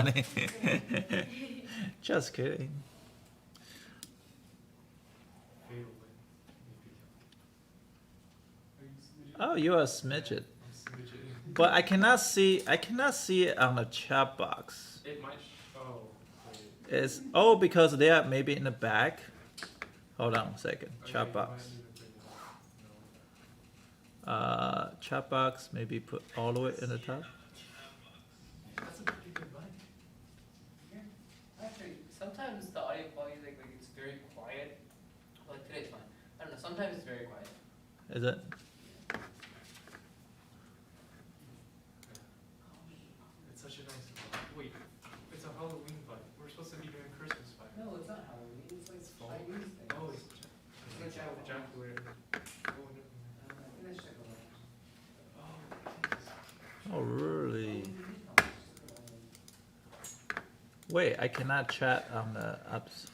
funny. Just kidding. Oh, you are a smidget. But I cannot see it on the chat box. It might. Oh. It's because they are maybe in the back. Hold on a second. Chat box. Chat box maybe put all the way in the top. That's a pretty good mic. Yeah. Actually, sometimes the audio quality like it's very quiet. Like today's fine. I don't know. Sometimes it's very quiet. Is it? It's such a nice vibe. Wait, it's a Halloween vibe. We're supposed to be doing Christmas vibe. No, it's not Halloween. It's like fall. Chinese thing. Oh, it's like Jack Lantern. Oh, no. Let's check it out. Oh, Oh, really? Wait, I cannot chat on the apps.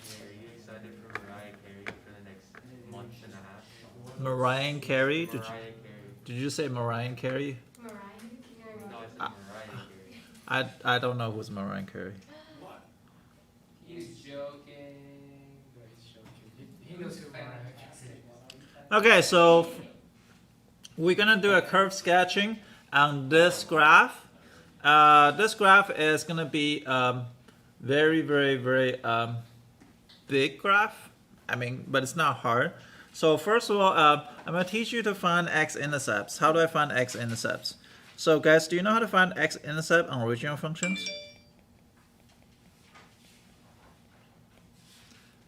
Are you excited for Mariah Carey for the next month and a half? Mariah Carey? Mariah Carey. Did you say Mariah Carey? No, I said Mariah Carey. I don't know who's Mariah Carey. What? He's joking. No, he's joking. He knows who Mariah Carey is. Okay, so we're gonna do a curve sketching on this graph. This graph is gonna be very, very, very big graph. I mean, but it's not hard. So first of all, I'm gonna teach you to find x-intercepts. How do I find x-intercepts? So guys, do you know how to find x-intercept on original functions?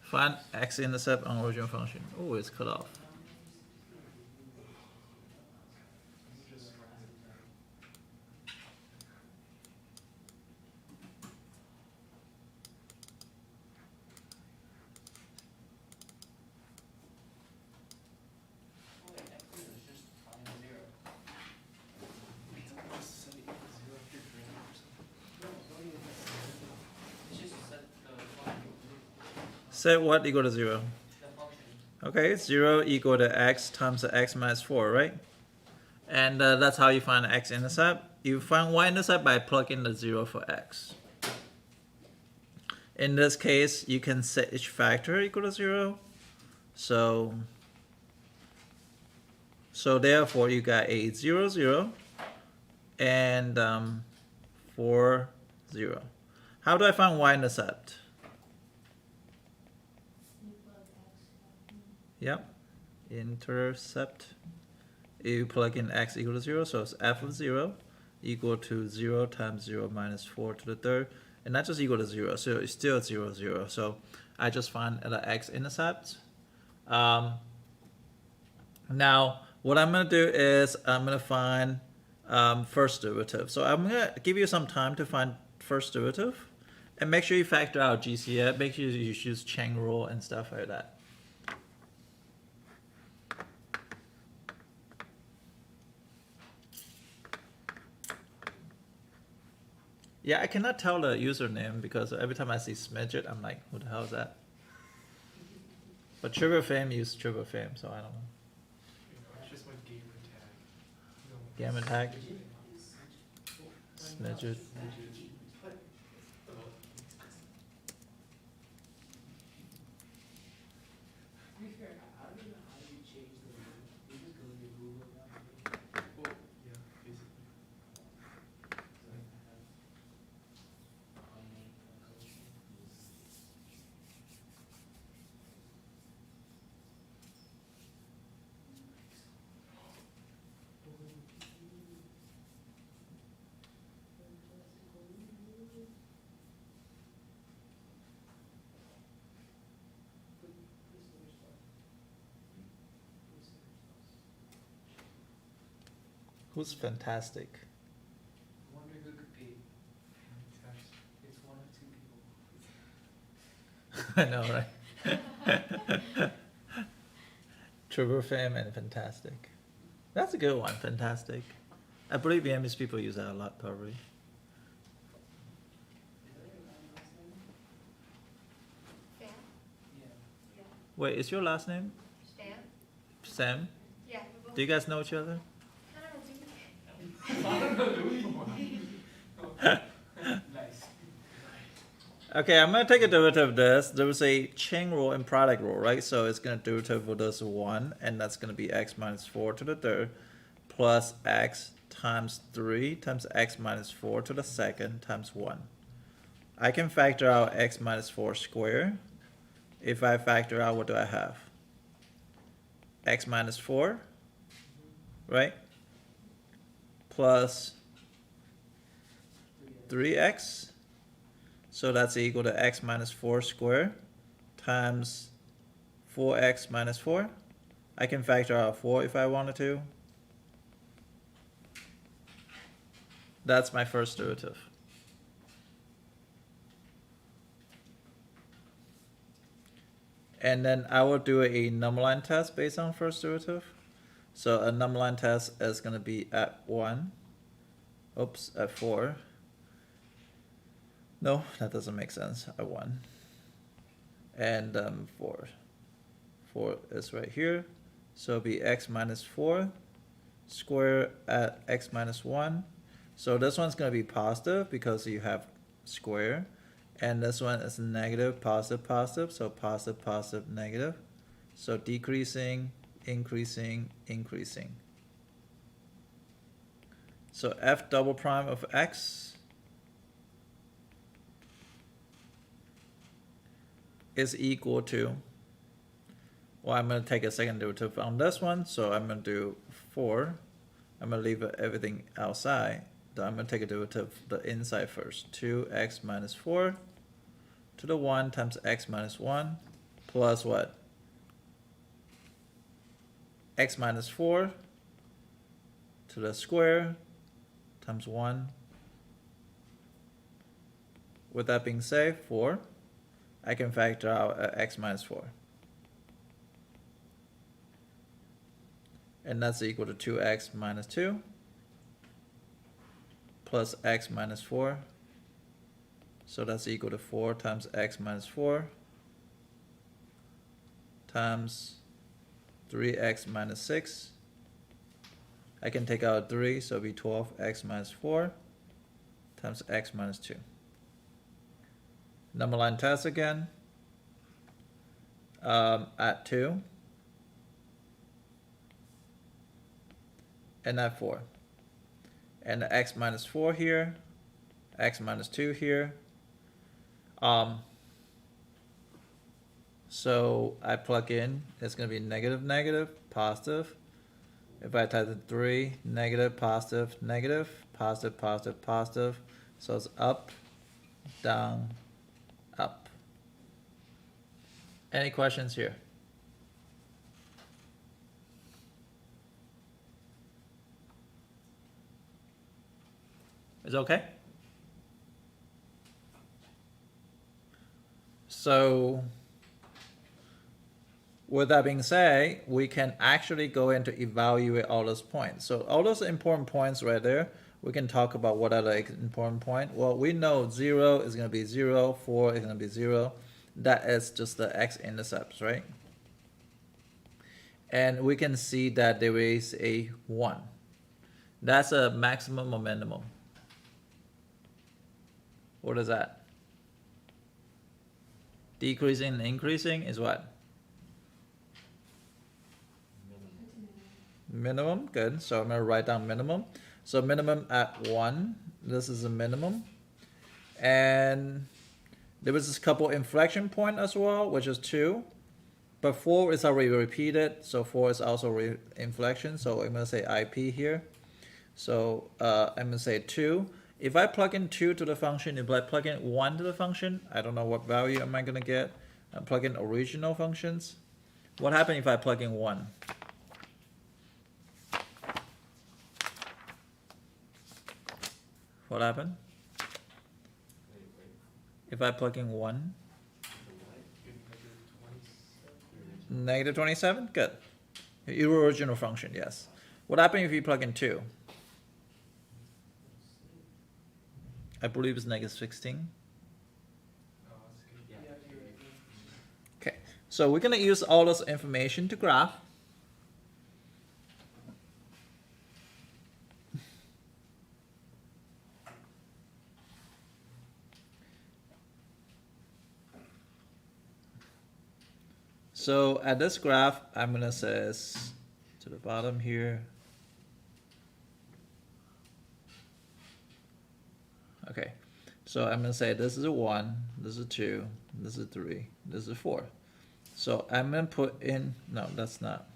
Find x-intercept on original function. Oh, it's cut off. Set what equal to 0? Okay, 0 equal to x times the x minus 4, right? And that's how you find x-intercept. You find y-intercept by plugging the 0 for x. In this case, you can set each factor equal to 0. So therefore, you got a 0, 0 and 4, 0. How do I find y-intercept? Yep, intercept. You plug in x equal to 0, so it's f of 0 equal to 0 times 0 minus 4 to the third. And that's just equal to 0, so it's still 0, 0. So I just find the x-intercept. Now, what I'm going to do is I'm going to find first derivative. So I'm going to give you some time to find first derivative. And make sure you factor out GCF. Make sure you use chain rule and stuff like that. Yeah, I cannot tell the username because every time I see Smidget, I'm like, who the hell is that? But Triple Fame used Triple Fame, so I don't know. It's just my gamer tag. Gamer tag? Smidget. Who's fantastic? I wonder who could be. It's one of two people. I know, right? Triple Fame and Fantastic. That's a good one, Fantastic. I believe Vietnamese people use that a lot, probably. Stan? Yeah. Yeah. Wait, is your last name? Stan? Sam? Yeah, we both Do you guys know each other? kind of do. Nice. Okay, I'm gonna take a derivative of this. There was a chain rule and product rule, right? So it's gonna derivative of this 1, and that's gonna be x minus 4 to the third plus x times 3 times x minus 4 to the second times 1. I can factor out x minus 4 squared. If I factor out, what do I have? X minus 4, right? Plus 3x. So that's equal to x minus 4 squared times 4x minus 4. I can factor out 4 if I wanted to. That's my first derivative. And then I will do a number line test based on first derivative. So a number line test is going to be at 1. Oops, at 4. No, that doesn't make sense. At 1. And 4. 4 is right here. So it'll be x minus 4 squared at x minus 1. So this one's going to be positive because you have square. And this one is negative, positive, positive. So positive, positive, negative. So decreasing, increasing, increasing. So f double prime of x is equal to, well, I'm going to take a second derivative on this one. So I'm going to do 4. I'm going to leave everything outside. Then I'm going to take a derivative the inside first. 2x minus 4 to the 1 times x minus 1 plus what? X minus 4 to the square times 1. With that being said, 4. I can factor out x minus 4. And that's equal to 2x minus 2 plus x minus 4. So that's equal to 4 times x minus 4 times 3x minus 6. I can take out 3, so it'll be 12x minus 4 times x minus 2. Number line test again. At 2 and at 4. And the x minus 4 here, x minus 2 here. So I plug in, it's going to be negative, negative, positive. If I type in 3, negative, positive, negative, positive, positive, positive. So it's up, down, up. Any questions here? Is it okay? So with that being said, we can actually go in to evaluate all those points. So all those important points right there, we can talk about what are the important points. Well, we know 0 is going to be 0, 4 is going to be 0. That is just the x-intercepts, right? And we can see that there is a 1. That's a maximum or minimum. What is that? Decreasing and increasing is what? Minimum, good. So I'm going to write down minimum. So minimum at 1, this is a minimum. And there was this couple inflection point as well, which is 2. But 4 is already repeated, so 4 is also inflection. So I'm going to say IP here. So I'm going to say 2. If I plug in 2 to the function, if I plug in 1 to the function, I don't know what value am I going to get. I plug in original functions. What happens if I plug in 1? What happened? If I plug in 1? Negative 27? Good. Your original function, yes. What happens if you plug in 2? I believe it's negative 16. Okay, so we're going to use all this information to graph. So at this graph, I'm gonna say to the bottom here. Okay, so I'm gonna say this is a 1, this is a 2, this is a 3, this is a 4. So I'm gonna put in, no, that's not.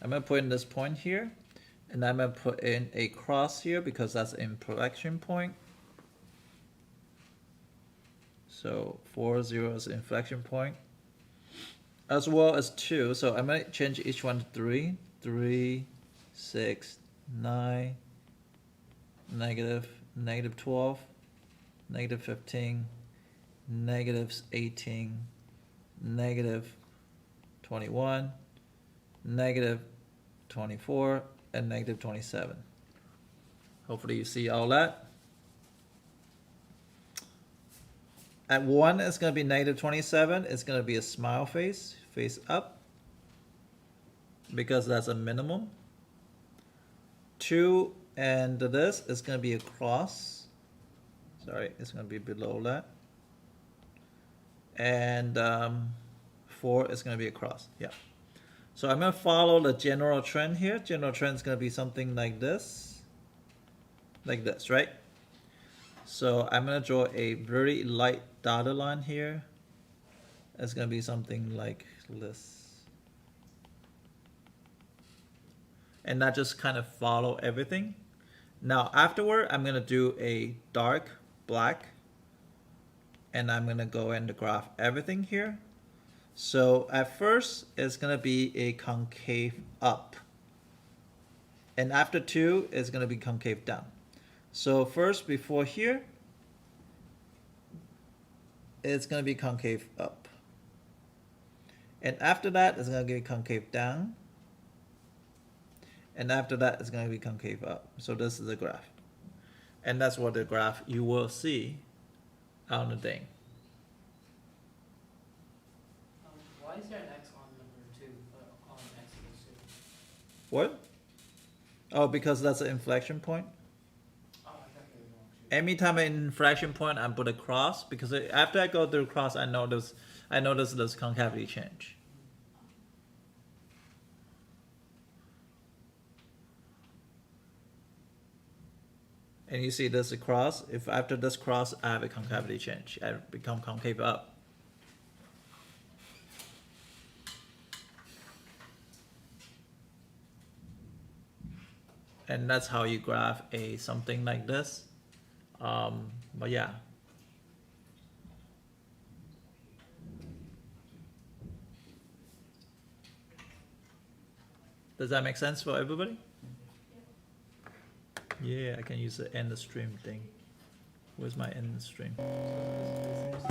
I'm gonna put in this point here, and I'm gonna put in a cross here because that's an inflection point. So 4, 0 is an inflection point, as well as 2. So I'm gonna change each one to 3, 3, 6, 9, negative, negative 12, negative 15, negative 18, negative 21, negative 24, and negative 27. Hopefully you see all that. At 1, it's going to be negative 27. It's going to be a smile face, face up, because that's a minimum. 2 and this is going to be a cross. Sorry, it's going to be below that. And 4 is going to be a cross. Yeah. So I'm going to follow the general trend here. General trend is going to be something like this. Like this, right? So I'm going to draw a very light dotted line here. It's going to be something like this. And that just kind of follow everything. Now afterward, I'm going to do a dark black. And I'm going to go and graph everything here. So at first, it's going to be a concave up. And after 2, it's going to be concave down. So first, before here, it's going to be concave up. And after that, it's going to be concave down. And after that, it's going to be concave up. So this is the graph. And that's what the graph you will see on the thing. Why is there an X on number 2, but on X equals 2? What? Oh, because that's an inflection point. Oh, I thought you were wrong. Anytime an inflection point, I put a cross because after I go through cross, I notice this concavity change. And you see this cross. If after this cross, I have a concavity change, I become concave up. And that's how you graph a something like this. But yeah. Does that make sense for everybody? Yeah, I can use the end stream thing. Where's my end stream? So this